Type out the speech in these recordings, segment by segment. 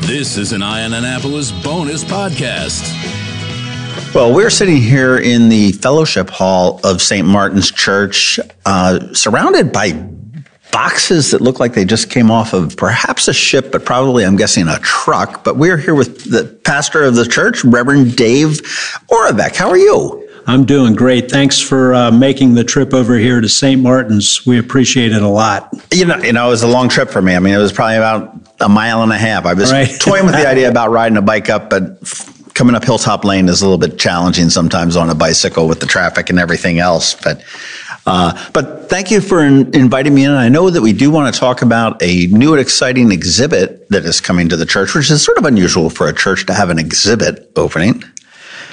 This is an Eye on Annapolis bonus podcast. Well, we're sitting here in the fellowship hall of St. Martin's Church, surrounded by boxes that look like they just came off of perhaps a ship, but probably, I'm guessing, a truck. But we're here with the pastor of the church, Reverend Dave Oravec. How are you? I'm doing great. Thanks for making the trip over here to St. Martin's. We appreciate it a lot. You know, it was a long trip for me. I mean, it was probably about a mile and a half. I was toying with the idea about riding a bike up, but coming up Hilltop Lane is a little bit challenging sometimes on a bicycle with the traffic and everything else. But thank you for inviting me in. I know that we do want to talk about a new and exciting exhibit that is coming to the church, which is sort of unusual for a church to have an exhibit opening.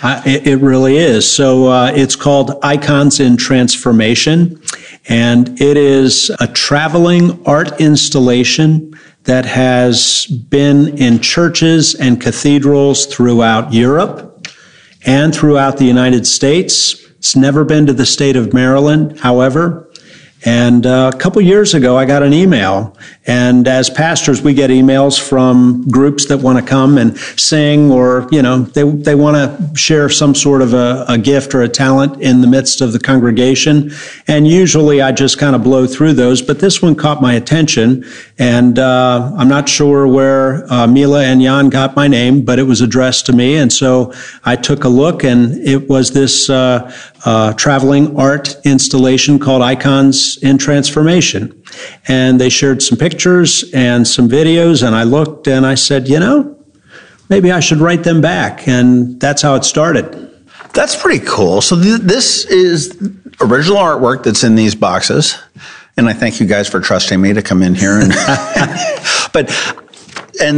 It really is. So it's called Icons in Transformation, and it is a traveling art installation that has been in churches and cathedrals throughout Europe and throughout the United States. It's never been to the state of Maryland, however. And a couple years ago, I got an email. And as pastors, we get emails from groups that want to come and sing, or, you know, they want to share some sort of a gift or a talent in the midst of the congregation. And usually I just kind of blow through those. But this one caught my attention. And I'm not sure where Mila and Jan got my name, but it was addressed to me. And so I took a look, and it was this traveling art installation called Icons in Transformation. And they shared some pictures and some videos, and I looked and I said, you know, maybe I should write them back. And that's how it started. That's pretty cool. So this is original artwork that's in these boxes. And I thank you guys for trusting me to come in here. And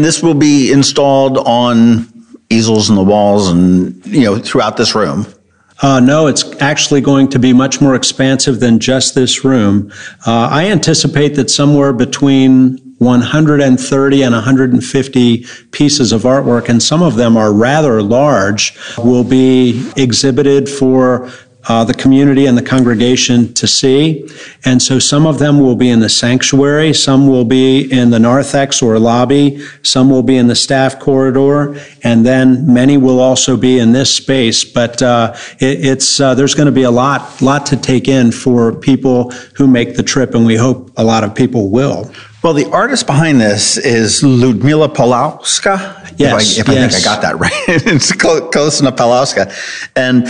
this will be installed on easels in the walls and, you know, throughout this room. No, it's actually going to be much more expansive than just this room. I anticipate that somewhere between 130 and 150 pieces of artwork, and some of them are rather large, will be exhibited for the community and the congregation to see. And so some of them will be in the sanctuary, some will be in the narthex or lobby, some will be in the staff corridor, and then many will also be in this space. But there's going to be a lot to take in for people who make the trip, and we hope a lot of people will. Well, the artist behind this is Ludmila Pawlowska. Yes, if I think I got that right. It's close enough, Pawlowska. And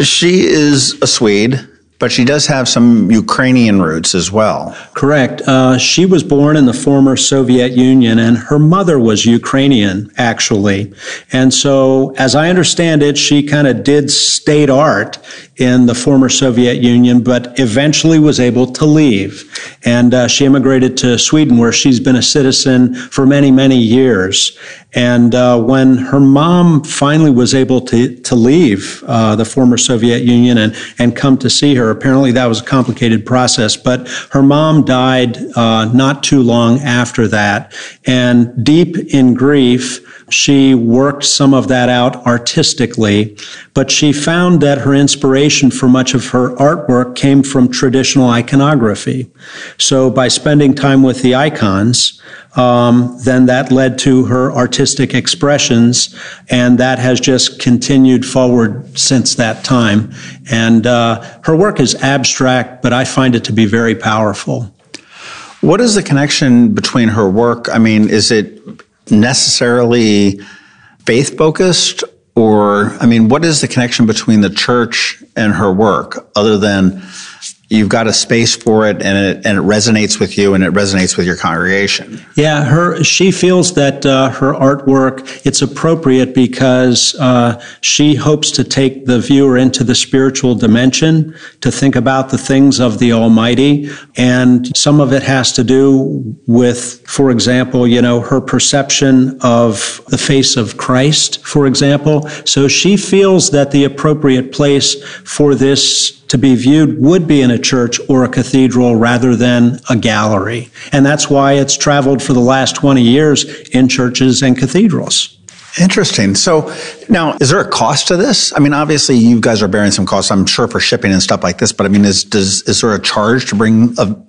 she is a Swede, but she does have some Ukrainian roots as well. Correct. She was born in the former Soviet Union, and her mother was Ukrainian, actually. And so, as I understand it, she kind of did state art in the former Soviet Union, but eventually was able to leave. And she immigrated to Sweden, where she's been a citizen for many, many years. And when her mom finally was able to leave the former Soviet Union and come to see her, apparently that was a complicated process, but her mom died not too long after that. And deep in grief, she worked some of that out artistically, but she found that her inspiration for much of her artwork came from traditional iconography. So by spending time with the icons, then that led to her artistic expressions, and that has just continued forward since that time. And her work is abstract, but I find it to be very powerful. What is the connection between her work? I mean, is it necessarily faith-focused? Or, I mean, what is the connection between the church and her work, other than you've got a space for it and it resonates with you and it resonates with your congregation? Yeah, she feels that her artwork, it's appropriate because she hopes to take the viewer into the spiritual dimension, to think about the things of the Almighty. And some of it has to do with, for example, you know, her perception of the face of Christ, for example. So she feels that the appropriate place for this to be viewed would be in a church or a cathedral rather than a gallery. And that's why it's traveled for the last 20 years in churches and cathedrals. Interesting. So now, is there a cost to this? I mean, obviously you guys are bearing some costs, I'm sure, for shipping and stuff like this, but I mean, is there a charge to bring an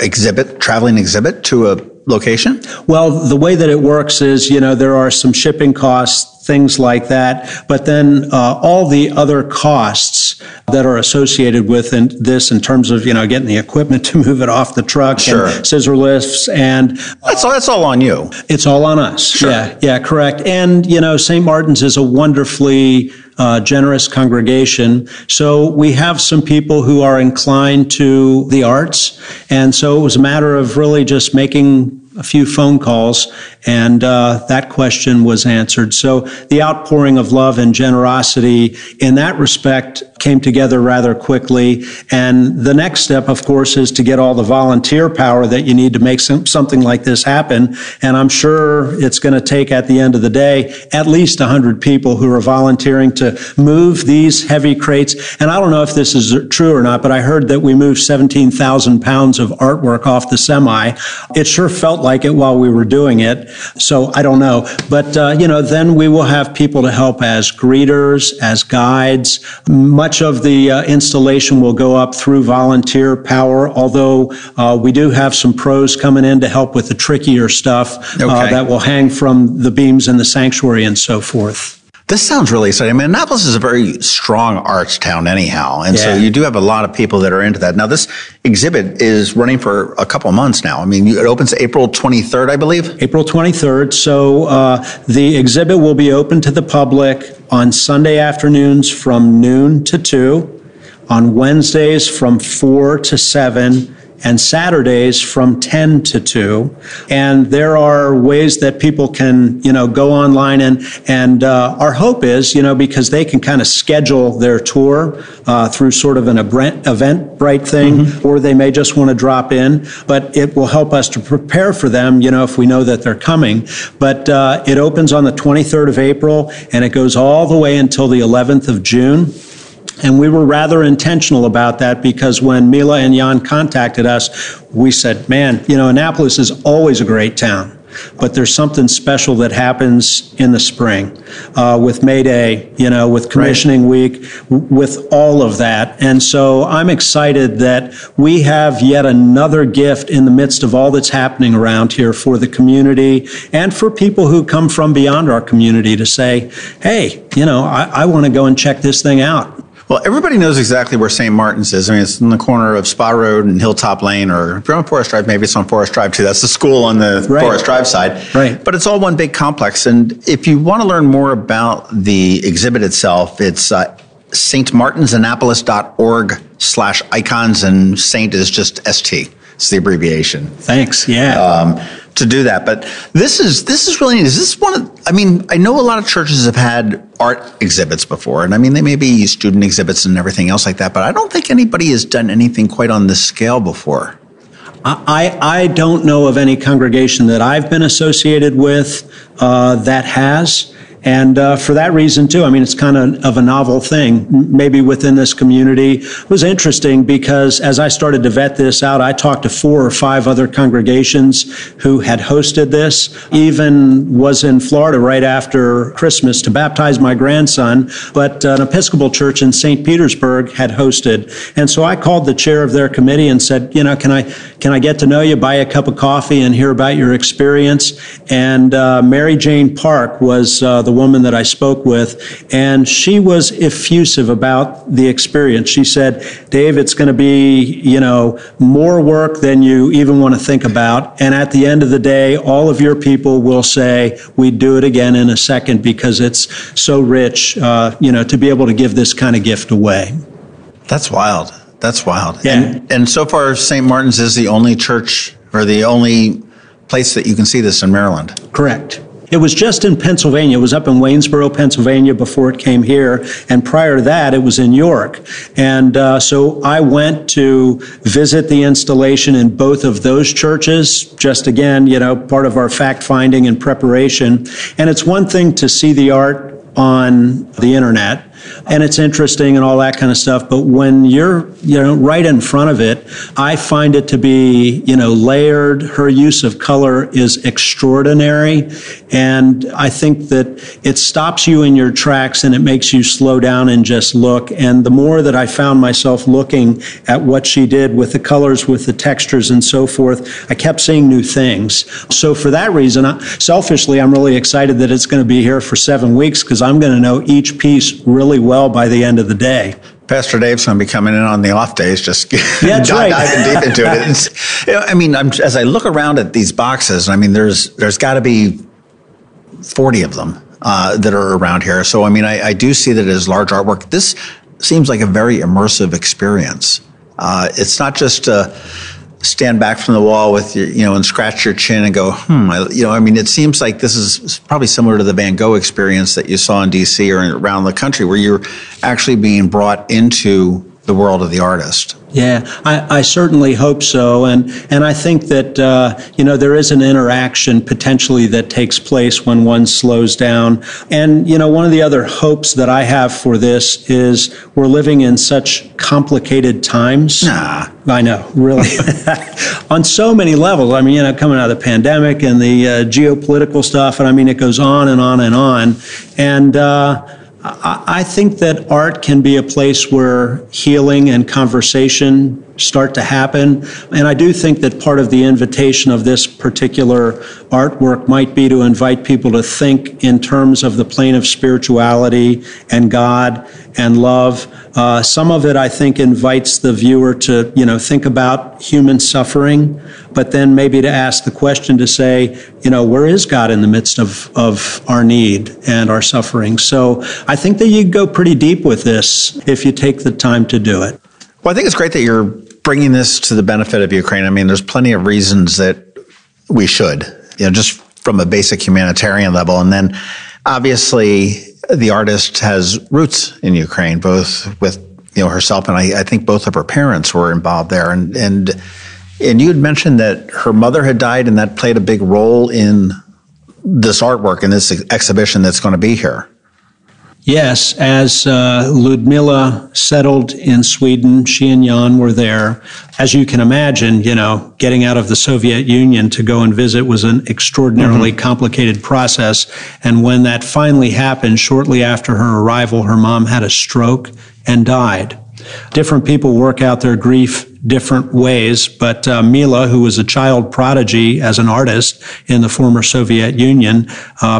exhibit, traveling exhibit to location? Well, the way that it works is, there are some shipping costs, things like that, but then all the other costs that are associated with this in terms of, getting the equipment to move it off the truck, sure, and scissor lifts, and that's all on you. It's all on us. Sure. Yeah, correct. And, St. Martin's is a wonderfully generous congregation. So we have some people who are inclined to the arts. And so it was a matter of really just making a few phone calls, and that question was answered. So the outpouring of love and generosity in that respect came together rather quickly. And the next step, of course, is to get all the volunteer power that you need to make something like this happen. And I'm sure it's going to take, at the end of the day, at least 100 people who are volunteering to move these heavy crates. And I don't know if this is true or not, but I heard that we moved 17,000 pounds of artwork off the semi. It sure felt like it while we were doing it. So I don't know. But, then we will have people to help as greeters, as guides. Much of the installation will go up through volunteer power, although we do have some pros coming in to help with the trickier stuff that will hang from the beams in the sanctuary and so forth. This sounds really exciting. I mean, Annapolis is a very strong arts town anyhow. And so you do have a lot of people that are into that. Now, this exhibit is running for a couple of months now. I mean, it opens April 23rd, I believe. April 23rd. So the exhibit will be open to the public on Sunday afternoons from noon to 2, on Wednesdays from 4 to 7, and Saturdays from 10 to 2. And there are ways that people can, go online, and our hope is, because they can kind of schedule their tour through sort of an Eventbrite thing, or they may just want to drop in, but it will help us to prepare for them, if we know that they're coming. But it opens on the 23rd of April, and it goes all the way until the 11th of June. And we were rather intentional about that, because when Mila and Jan contacted us, we said, man, Annapolis is always a great town, but there's something special that happens in the spring with May Day, with Commissioning Week, with all of that. And so I'm excited that we have yet another gift in the midst of all that's happening around here for the community and for people who come from beyond our community to say, hey, I want to go and check this thing out. Well, everybody knows exactly where St. Martin's is. I mean, it's in the corner of Spa Road and Hilltop Lane, or if you're on Forest Drive, maybe it's on Forest Drive too. That's the school on the Forest Drive side. Right. But it's all one big complex. And if you want to learn more about the exhibit itself, it's stmartinsannapolis.org/icons, and Saint is just ST. It's the abbreviation. Thanks. Yeah. To do that. But this is really neat. Is this I know a lot of churches have had art exhibits before, and they may be student exhibits and everything else like that, but I don't think anybody has done anything quite on this scale before. I don't know of any congregation that I've been associated with that has. And for that reason, too, it's kind of a novel thing, maybe within this community. It was interesting because as I started to vet this out, I talked to 4 or 5 other congregations who had hosted this, even was in Florida right after Christmas to baptize my grandson, but an Episcopal church in St. Petersburg had hosted. And so I called the chair of their committee and said, can I get to know you, buy a cup of coffee, and hear about your experience? And Mary Jane Park was the woman that I spoke with, and she was effusive about the experience. She said, Dave, it's going to be, more work than you even want to think about. And at the end of the day, all of your people will say, we'd do it again in a second, because it's so rich, to be able to give this kind of gift away. That's wild. That's wild. Yeah. And so far, St. Martin's is the only church or the only place that you can see this in Maryland. Correct. It was just in Pennsylvania. It was up in Waynesboro, Pennsylvania before it came here. And prior to that, it was in York. And so I went to visit the installation in both of those churches, just again, part of our fact finding and preparation. And it's one thing to see the art on the internet, and it's interesting and all that kind of stuff, but when you're right in front of it it. I find it to be, layered. Her use of color is extraordinary. And I think that it stops you in your tracks and it makes you slow down and just look. And the more that I found myself looking at what she did with the colors, with the textures and so forth, I kept seeing new things. So for that reason, selfishly, I'm really excited that it's going to be here for 7 weeks because I'm going to know each piece really well by the end of the day. Pastor Dave's going to be coming in on the off days, just diving deep into it. As I look around at these boxes, there's got to be 40 of them that are around here. So, I do see that as large artwork. This seems like a very immersive experience. It's not just stand back from the wall with your, and scratch your chin and go, it seems like this is probably similar to the Van Gogh experience that you saw in DC or around the country, where you're actually being brought into the world of the artist. Yeah, I certainly hope so. And I think that, there is an interaction potentially that takes place when one slows down. And, one of the other hopes that I have for this is we're living in such complicated times. Nah. I know, really. On so many levels. Coming out of the pandemic and the geopolitical stuff. And it goes on and on and on. And, I think that art can be a place where healing and conversation start to happen. And I do think that part of the invitation of this particular artwork might be to invite people to think in terms of the plane of spirituality and God and love. Some of it, I think, invites the viewer to, think about human suffering, but then maybe to ask the question to say, where is God in the midst of our need and our suffering? So I think that you go pretty deep with this if you take the time to do it. Well, I think it's great that you're bringing this to the benefit of Ukraine. There's plenty of reasons that we should, just from a basic humanitarian level. And then obviously the artist has roots in Ukraine, both with, herself, and I think both of her parents were involved there. And you had mentioned that her mother had died, and that played a big role in this artwork and this exhibition that's going to be here. Yes, as Ludmila settled in Sweden, she and Jan were there. As you can imagine, getting out of the Soviet Union to go and visit was an extraordinarily complicated process. And when that finally happened, shortly after her arrival, her mom had a stroke and died. Different people work out their grief different ways, but Mila, who was a child prodigy as an artist in the former Soviet Union,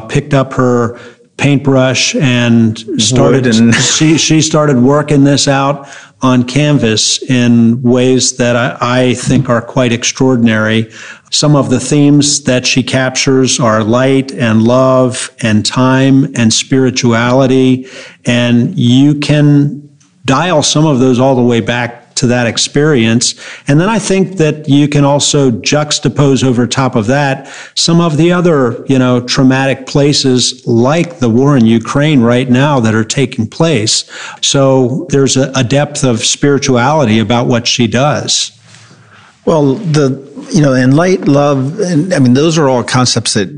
picked up her paintbrush and she started working this out on canvas in ways that I think are quite extraordinary. Some of the themes that she captures are light and love and time and spirituality, and you can dial some of those all the way back to that experience. And then I think that you can also juxtapose over top of that some of the other, traumatic places like the war in Ukraine right now that are taking place. So there's a depth of spirituality about what she does. Well, and light, love, and those are all concepts that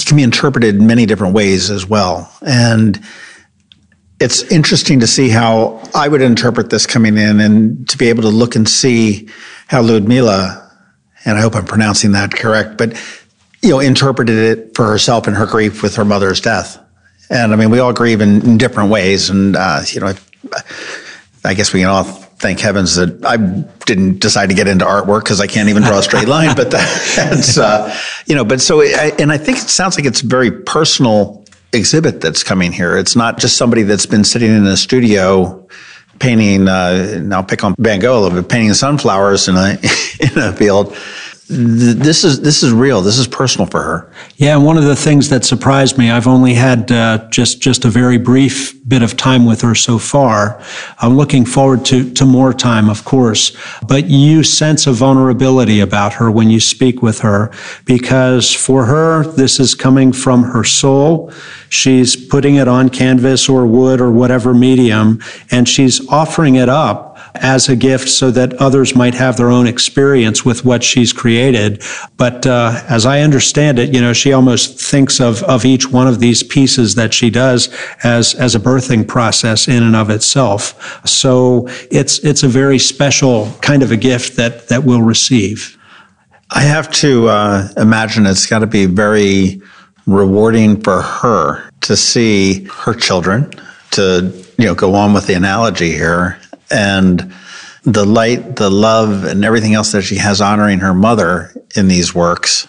can be interpreted in many different ways as well. And it's interesting to see how I would interpret this coming in, and to be able to look and see how Ludmila, and I hope I'm pronouncing that correct, but, interpreted it for herself in her grief with her mother's death. And we all grieve in different ways. And, I guess we can all thank heavens that I didn't decide to get into artwork, because I can't even draw a straight line. But that's, and I think it sounds like it's a very personal exhibit that's coming here. It's not just somebody that's been sitting in a studio painting, and I'll pick on Van Gogh a little bit, painting sunflowers in a field. This is real. This is personal for her. Yeah, and one of the things that surprised me, I've only had just a very brief bit of time with her so far. I'm looking forward to more time, of course. But you sense a vulnerability about her when you speak with her, because for her, this is coming from her soul. She's putting it on canvas or wood or whatever medium, and she's offering it up as a gift so that others might have their own experience with what she's created. But as I understand it, she almost thinks of each one of these pieces that she does as a birthing process in and of itself. So it's a very special kind of a gift that we'll receive. I have to imagine it's got to be very rewarding for her to see her children, to go on with the analogy here, and the light, the love, and everything else that she has honoring her mother in these works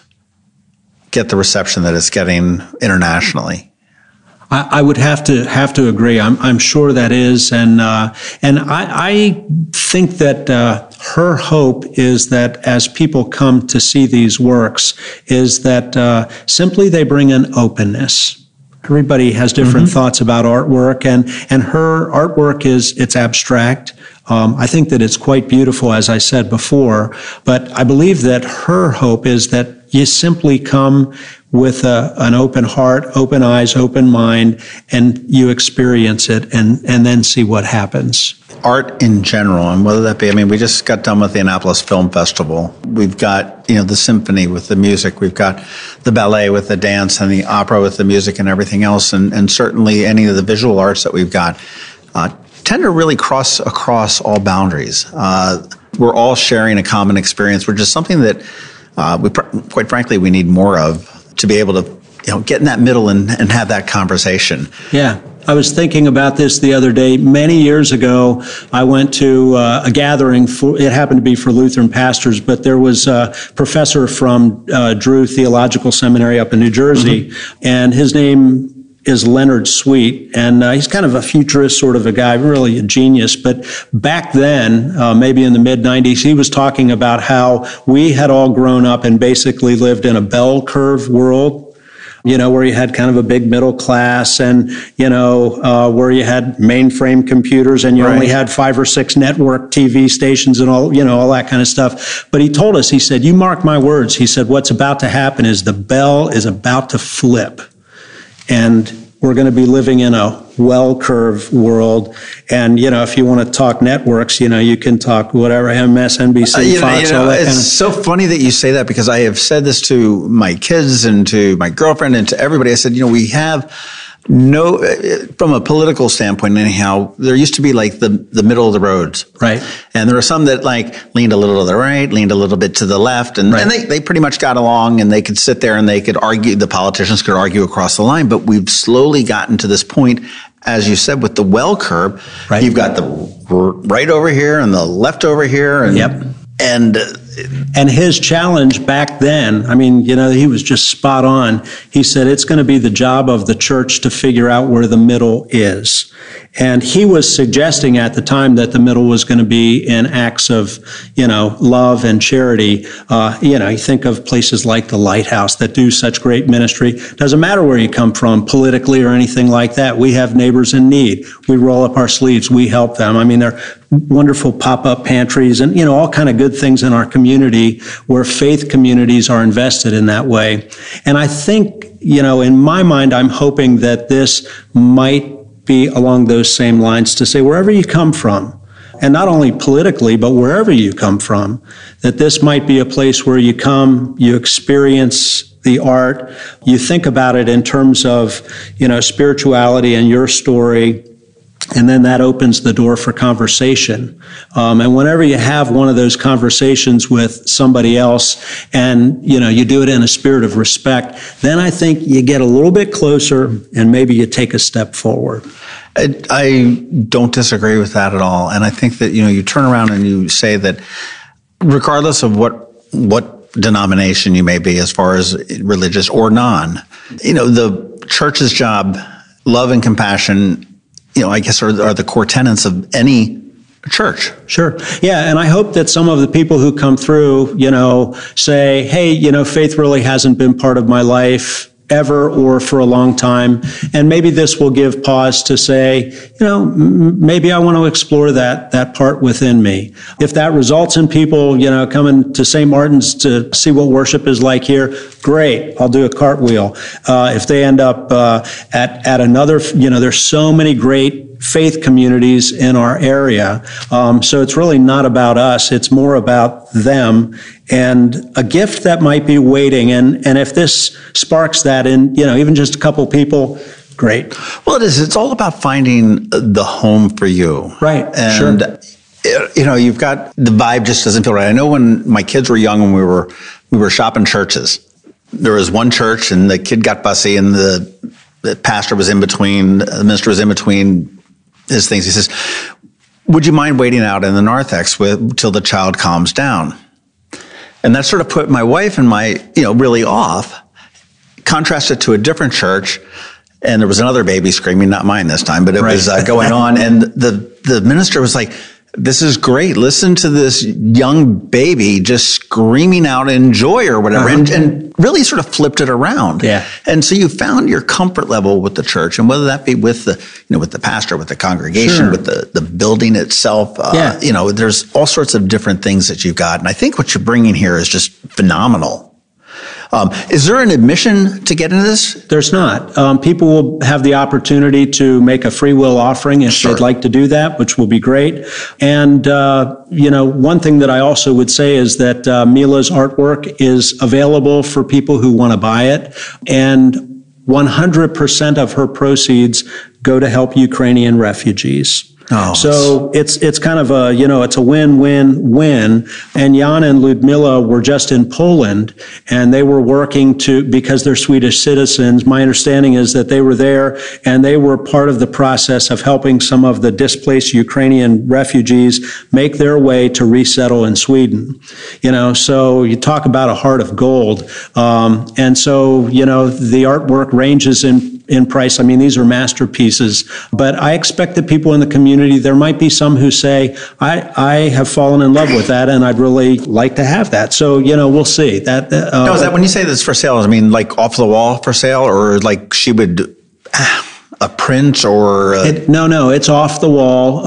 get the reception that it's getting internationally. I would have to agree. I'm sure that is, and I think that her hope is that as people come to see these works, is that simply they bring an openness. Everybody has different thoughts about artwork, and her artwork it's abstract. I think that it's quite beautiful, as I said before, but I believe that her hope is that you simply come with an open heart, open eyes, open mind, and you experience it and then see what happens. Art in general, and whether that be, we just got done with the Annapolis Film Festival. We've got, the symphony with the music. We've got the ballet with the dance and the opera with the music and everything else. And certainly any of the visual arts that we've got tend to really cross across all boundaries. We're all sharing a common experience, which is something that quite frankly, we need more of, to be able to, get in that middle and have that conversation. Yeah. I was thinking about this the other day. Many years ago, I went to a gathering it happened to be for Lutheran pastors, but there was a professor from Drew Theological Seminary up in New Jersey, and his name is Leonard Sweet, and he's kind of a futurist sort of a guy, really a genius. But back then, maybe in the mid-'90s, he was talking about how we had all grown up and basically lived in a bell curve world, where you had kind of a big middle class and, where you had mainframe computers and you only had 5 or 6 network TV stations and all that kind of stuff. But he told us, he said, you mark my words. He said, what's about to happen is the bell is about to flip. And we're going to be living in a well-curved world. And, if you want to talk networks, you can talk whatever, MSNBC, Fox, all that kind of. It's so funny that you say that, because I have said this to my kids and to my girlfriend and to everybody. I said, we have no, from a political standpoint anyhow, there used to be like the middle of the roads. Right. And there were some that leaned a little to the right, leaned a little bit to the left. And they pretty much got along, and they could sit there and they could argue, the politicians could argue across the line. But we've slowly gotten to this point, as you said, with the well curve. Right. You've got the right over here and the left over here. And, And his challenge back then, he was just spot on. He said it's going to be the job of the church to figure out where the middle is. And he was suggesting at the time that the middle was going to be in acts of, love and charity. You think of places like the Lighthouse that do such great ministry. Doesn't matter where you come from politically or anything like that. We have neighbors in need. We roll up our sleeves. We help them. there are wonderful pop-up pantries and, all kind of good things in our community where faith communities are invested in that way. And I think, in my mind, I'm hoping that this might be along those same lines, to say wherever you come from, and not only politically, but wherever you come from, that this might be a place where you come, you experience the art, you think about it in terms of, spirituality and your story, and then that opens the door for conversation. And whenever you have one of those conversations with somebody else and, you do it in a spirit of respect, then I think you get a little bit closer and maybe you take a step forward. I don't disagree with that at all. And I think that, you turn around and you say that regardless of what denomination you may be as far as religious or non, the church's job, love and compassion, I guess are the core tenets of any church. Sure. Yeah. And I hope that some of the people who come through, say, hey, faith really hasn't been part of my life ever or for a long time. And maybe this will give pause to say, maybe I want to explore that part within me. If that results in people, coming to St. Martin's to see what worship is like here, great. I'll do a cartwheel. If they end up at another, there's so many great faith communities in our area. So it's really not about us. It's more about them and a gift that might be waiting. And if this sparks that in, even just a couple people, great. Well, it is. It's all about finding the home for you. Right. And, you've got the vibe just doesn't feel right. I know when my kids were young and we were shopping churches, there was one church and the kid got fussy and the pastor was in between, the minister was in between his things. He says, would you mind waiting out in the narthex till the child calms down? And that sort of put my wife and really off, contrasted to a different church. And there was another baby screaming, not mine this time, but it was going on. And the minister was like, this is great. Listen to this young baby just screaming out in joy or whatever, and really sort of flipped it around. Yeah. And so you found your comfort level with the church, and whether that be with with the pastor, with the congregation, with the building itself. There's all sorts of different things that you've got. And I think what you're bringing here is just phenomenal. Is there an admission to get into this? There's not. People will have the opportunity to make a free will offering if they'd like to do that, which will be great. And, one thing that I also would say is that Mila's artwork is available for people who want to buy it. And 100% of her proceeds go to help Ukrainian refugees. So it's kind of it's a win-win-win. And Jan and Ludmila were just in Poland, and they were working because they're Swedish citizens. My understanding is that they were there and they were part of the process of helping some of the displaced Ukrainian refugees make their way to resettle in Sweden. So you talk about a heart of gold. And so, the artwork ranges in price. I mean, these are masterpieces, but I expect that people in the community, there might be some who say, I have fallen in love with that and I'd really like to have that. So, we'll see. Is that when you say this for sale, I mean, like off the wall for sale, or like she would, a print or? No, it's off the wall.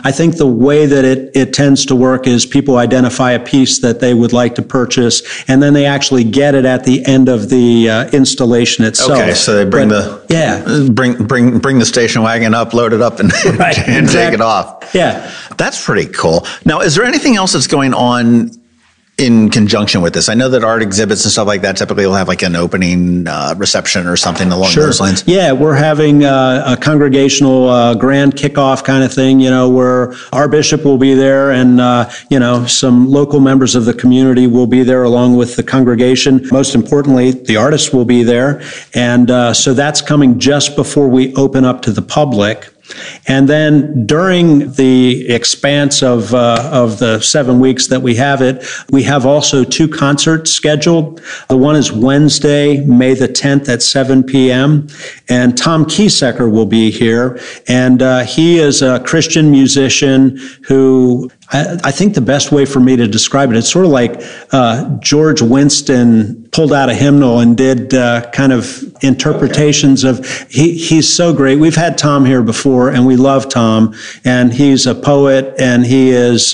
I think the way that it tends to work is people identify a piece that they would like to purchase, and then they actually get it at the end of the installation itself. Okay, so they bring bring the station wagon up, load it up, and take it off. Yeah, that's pretty cool. Now, is there anything else that's going on in conjunction with this? I know that art exhibits and stuff like that typically will have like an opening reception or something along those lines. Yeah, we're having a congregational grand kickoff kind of thing, where our bishop will be there and, some local members of the community will be there along with the congregation. Most importantly, the artists will be there. And so that's coming just before we open up to the public. And then during the expanse of the 7 weeks that we have it, we have also 2 concerts scheduled. The one is Wednesday, May the 10th at 7 p.m. And Tom Kiesecker will be here. And he is a Christian musician who, I think the best way for me to describe it, it's sort of like George Winston pulled out a hymnal and did kind of interpretations of, he's so great. We've had Tom here before and we love Tom, and he's a poet and he is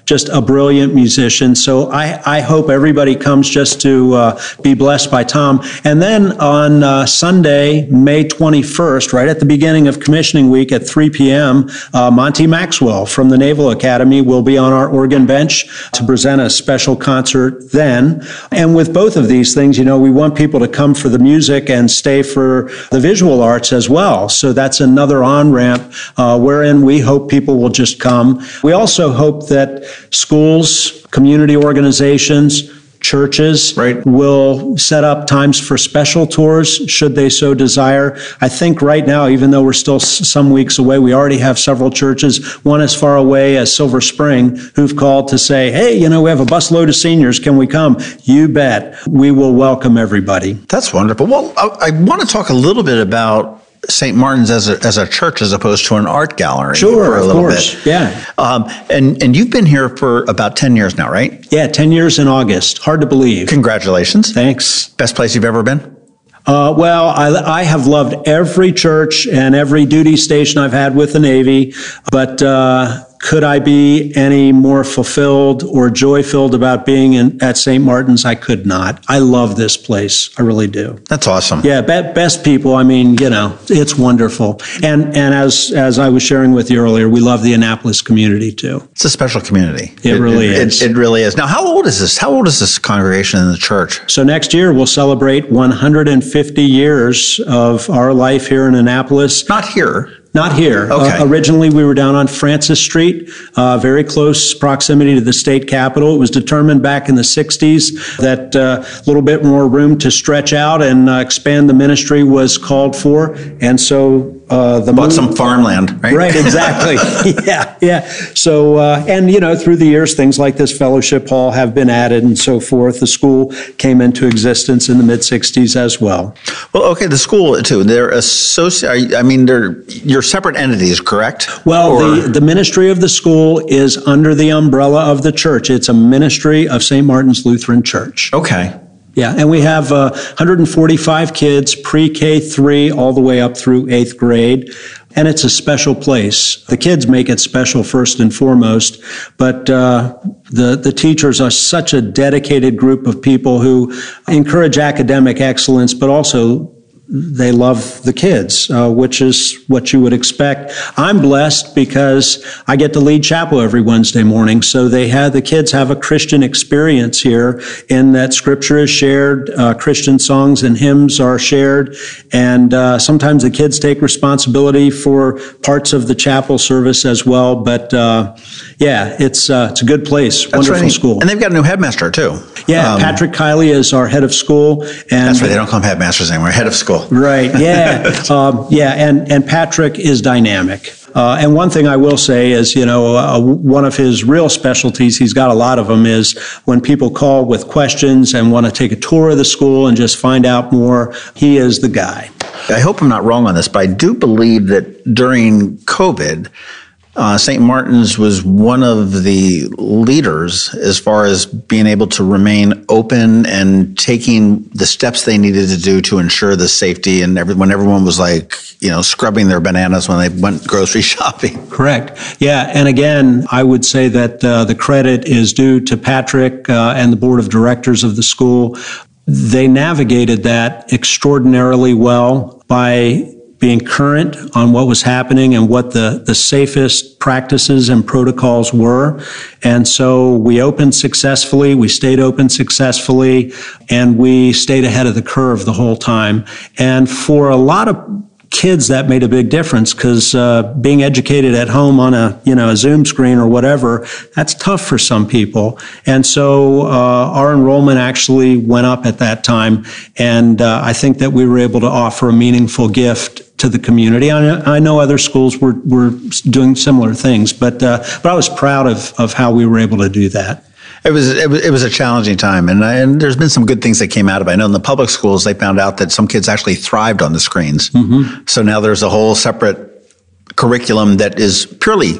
just a brilliant musician. So I hope everybody comes just to be blessed by Tom. And then on Sunday, May 21st, right at the beginning of commissioning week at 3 p.m., Monty Maxwell from the Naval Academy will be on our organ bench to present a special concert then. And with both of these things, we want people to come for the music and stay for the visual arts as well. So that's another on-ramp wherein we hope people will just come. We also hope that schools, community organizations, churches will set up times for special tours should they so desire. I think right now, even though we're still some weeks away, we already have several churches, one as far away as Silver Spring, who've called to say, hey, we have a busload of seniors. Can we come? You bet. We will welcome everybody. That's wonderful. Well, I want to talk a little bit about St. Martin's as a church as opposed to an art gallery. Sure, for a of little course. bit. Yeah. And you've been here for about 10 years now, right? Yeah, 10 years in August. Hard to believe. Congratulations. Thanks. Best place you've ever been? Well, I have loved every church and every duty station I've had with the Navy, but Could I be any more fulfilled or joy-filled about being at St. Martin's? I could not. I love this place. I really do. That's awesome. Yeah, best people. I mean, it's wonderful. And as I was sharing with you earlier, we love the Annapolis community too. It's a special community. It really is. It really is. Now, how old is this? How old is this congregation in the church? So next year we'll celebrate 150 years of our life here in Annapolis. Not here. Not here. Okay. Originally, we were down on Francis Street, very close proximity to the state capitol. It was determined back in the 60s that a little bit more room to stretch out and expand the ministry was called for. And so bought some farmland, right? Right, exactly. Yeah. So, and through the years, things like this fellowship hall have been added and so forth. The school came into existence in the mid-60s as well. Well, okay, the school too. They're you're separate entities, correct? Well, the ministry of the school is under the umbrella of the church. It's a ministry of St. Martin's Lutheran Church. Okay. Yeah, and we have 145 kids, pre-K 3, all the way up through 8th grade. And it's a special place. The kids make it special first and foremost, but the teachers are such a dedicated group of people who encourage academic excellence, but also they love the kids, which is what you would expect. I'm blessed because I get to lead chapel every Wednesday morning. So the kids have a Christian experience here in that scripture is shared, Christian songs and hymns are shared. And sometimes the kids take responsibility for parts of the chapel service as well. But it's a good place, wonderful school. And they've got a new headmaster too. Yeah, Patrick Kiley is our head of school. And that's right, they don't call them headmasters anymore, head of school. Right, yeah. And Patrick is dynamic. And one thing I will say is, one of his real specialties, he's got a lot of them, is when people call with questions and want to take a tour of the school and just find out more, he is the guy. I hope I'm not wrong on this, but I do believe that during COVID, St. Martin's was one of the leaders as far as being able to remain open and taking the steps they needed to do to ensure the safety and when everyone was scrubbing their bananas when they went grocery shopping. Correct. Yeah. And again, I would say that the credit is due to Patrick and the board of directors of the school. They navigated that extraordinarily well by being current on what was happening and what the safest practices and protocols were. And so we opened successfully, we stayed open successfully, and we stayed ahead of the curve the whole time. And for a lot of kids, that made a big difference because being educated at home on a Zoom screen or whatever, that's tough for some people. And so our enrollment actually went up at that time, and I think that we were able to offer a meaningful gift to the community. I know other schools were doing similar things, but I was proud of how we were able to do that. It was a challenging time, and there's been some good things that came out of it. I know in the public schools they found out that some kids actually thrived on the screens. Mm-hmm. So now there's a whole separate curriculum that is purely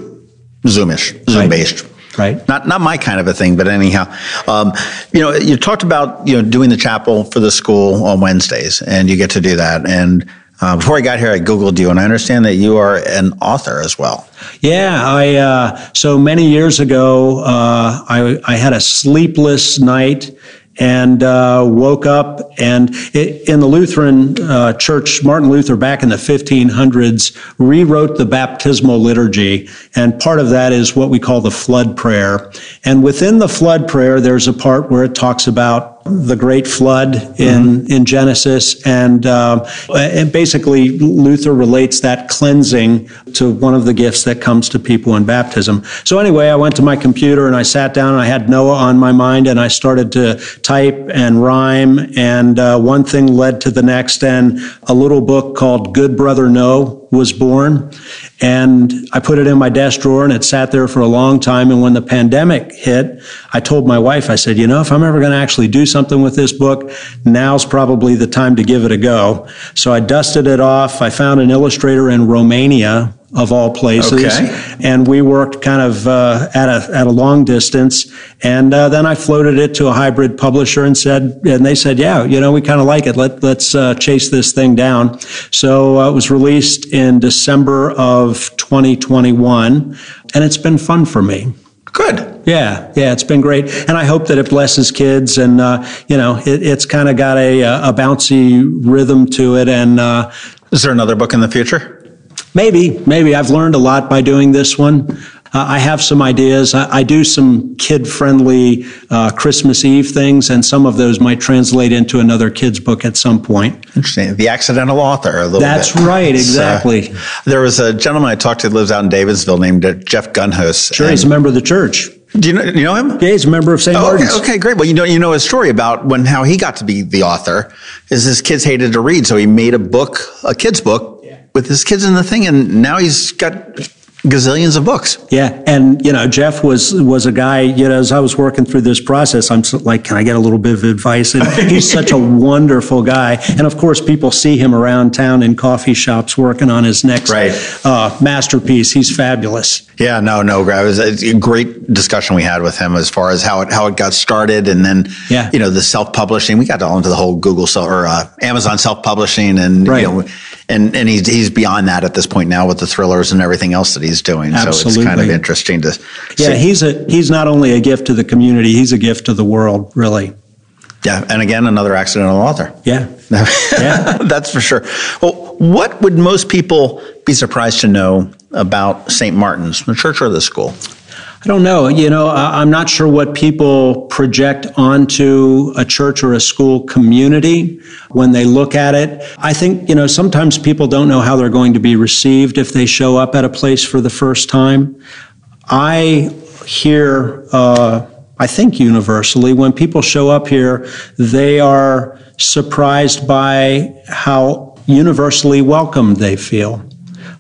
Zoom-based. Right. Not my kind of a thing, but anyhow, you talked about doing the chapel for the school on Wednesdays, and you get to do that. And before I got here, I Googled you, and I understand that you are an author as well. Yeah, so many years ago, I had a sleepless night and woke up, and in the Lutheran Church, Martin Luther back in the 1500s rewrote the baptismal liturgy, and part of that is what we call the flood prayer. And within the flood prayer, there's a part where it talks about the great flood in Genesis, and basically Luther relates that cleansing to one of the gifts that comes to people in baptism. So anyway, I went to my computer and I sat down and I had Noah on my mind, and I started to type and rhyme, and one thing led to the next, and a little book called Good Brother Noah was born. And I put it in my desk drawer, and it sat there for a long time. And when the pandemic hit, I told my wife, I said, if I'm ever going to actually do something with this book, now's probably the time to give it a go. So I dusted it off. I found an illustrator in Romania of all places. Okay. And we worked kind of at a long distance. And then I floated it to a hybrid publisher and they said, yeah, we kind of like it. Let's chase this thing down. So it was released in December of 2021, and it's been fun for me. Good. Yeah, it's been great. And I hope that it blesses kids, and, it's kind of got a bouncy rhythm to it. And is there another book in the future? Maybe. I've learned a lot by doing this one. I have some ideas. I do some kid-friendly Christmas Eve things, and some of those might translate into another kid's book at some point. Interesting. The accidental author, a little That's bit. Right, exactly. There was a gentleman I talked to who lives out in Davidsville named Jeff Gunhus. Sure, he's a member of the church. Do you know him? Yeah, he's a member of St. Martin's. Okay, great. Well, you know his story about how he got to be the author is his kids hated to read, so he made a kid's book with his kids in the thing, and now he's got gazillions of books. Yeah, and Jeff was a guy. As I was working through this process, I'm like, can I get a little bit of advice? And he's such a wonderful guy. And of course, people see him around town in coffee shops working on his next masterpiece. He's fabulous. Yeah, no, it was a great discussion we had with him as far as how it got started, and then the self-publishing. We got all into the whole Google Amazon self-publishing, and and he's beyond that at this point now with the thrillers and everything else that he's doing. Absolutely. So it's kind of interesting to see. Yeah, he's not only a gift to the community, he's a gift to the world, really. Yeah, and again, another accidental author. Yeah. That's for sure. Well, what would most people be surprised to know about St. Martin's, the church or the school? I don't know. I'm not sure what people project onto a church or a school community when they look at it. I think, sometimes people don't know how they're going to be received if they show up at a place for the first time. I hear, I think universally, when people show up here, they are surprised by how universally welcomed they feel.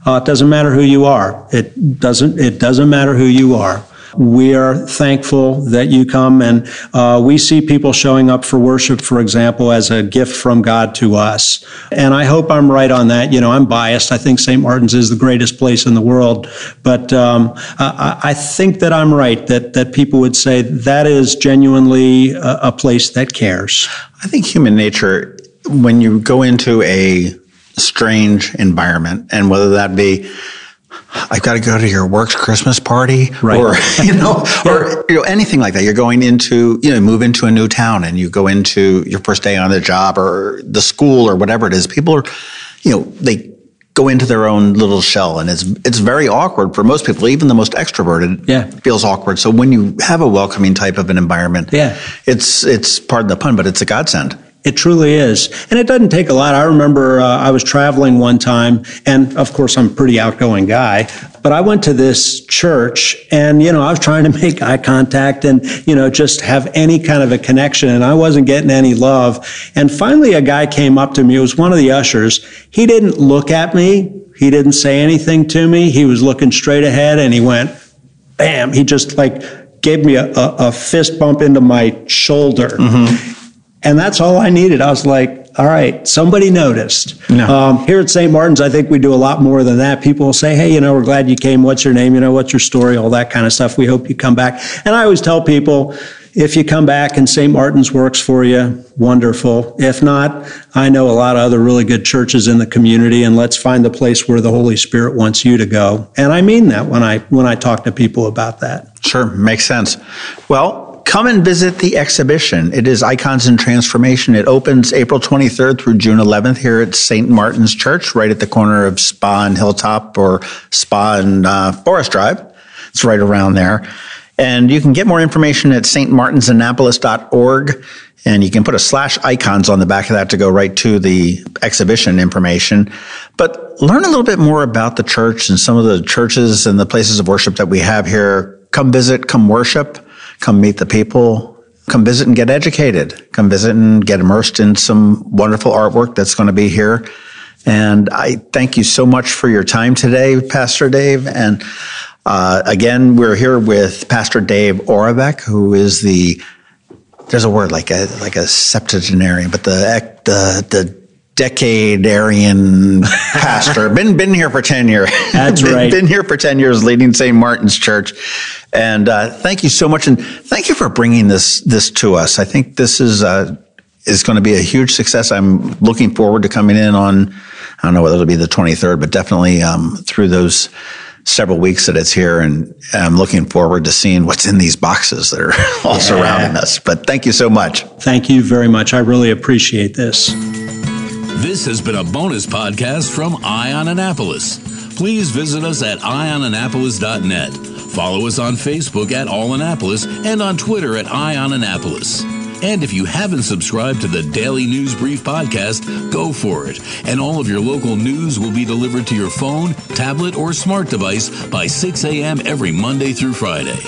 It doesn't matter who you are. It doesn't matter who you are. We are thankful that you come, and we see people showing up for worship, for example, as a gift from God to us. And I hope I'm right on that. I'm biased. I think St. Martin's is the greatest place in the world. But I think that I'm right, that people would say that is genuinely a place that cares. I think human nature, when you go into a strange environment, and whether that be I've got to go to your work's Christmas party, or anything like that. You're going into, move into a new town, and you go into your first day on the job or the school or whatever it is. People are, they go into their own little shell, and it's very awkward for most people. Even the most extroverted feels awkward. So when you have a welcoming type of an environment, it's pardon the pun, but it's a godsend. It truly is. And it doesn't take a lot. I remember I was traveling one time, and of course I'm a pretty outgoing guy, but I went to this church, and, I was trying to make eye contact and, just have any kind of a connection, and I wasn't getting any love. And finally a guy came up to me. It was one of the ushers. He didn't look at me. He didn't say anything to me. He was looking straight ahead, and he went, bam. He just gave me a fist bump into my shoulder. Mm-hmm. And that's all I needed. I was like, all right, somebody noticed. No. Here at St. Martin's, I think we do a lot more than that. People will say, hey, we're glad you came. What's your name? What's your story? All that kind of stuff. We hope you come back. And I always tell people, if you come back and St. Martin's works for you, wonderful. If not, I know a lot of other really good churches in the community, and let's find the place where the Holy Spirit wants you to go. And I mean that when I talk to people about that. Sure, makes sense. Well, come and visit the exhibition. It is Icons in Transformation. It opens April 23rd through June 11th here at St. Martin's Church, right at the corner of Spa and Hilltop, or Spa and Forest Drive. It's right around there. And you can get more information at stmartinsannapolis.org. And you can put a /icons on the back of that to go right to the exhibition information. But learn a little bit more about the church and some of the churches and the places of worship that we have here. Come visit, come worship. Come meet the people, come visit and get educated, come visit and get immersed in some wonderful artwork that's going to be here. And I thank you so much for your time today, Pastor Dave. And again, we're here with Pastor Dave Oravec, who is there's a word like a septuagenarian, but the decadarian pastor. Been here for 10 years. That's right. Been here for 10 years leading St. Martin's Church. And thank you so much. And thank you for bringing this to us. I think this is going to be a huge success. I'm looking forward to coming in on, I don't know whether it'll be the 23rd, but definitely through those several weeks that it's here. And I'm looking forward to seeing what's in these boxes that are all surrounding us. But thank you so much. Thank you very much. I really appreciate this. This has been a bonus podcast from Ion Annapolis. Please visit us at ionannapolis.net. Follow us on Facebook at All Annapolis and on Twitter at Ion Annapolis. And if you haven't subscribed to the Daily News Brief podcast, go for it. And all of your local news will be delivered to your phone, tablet, or smart device by 6 a.m. every Monday through Friday.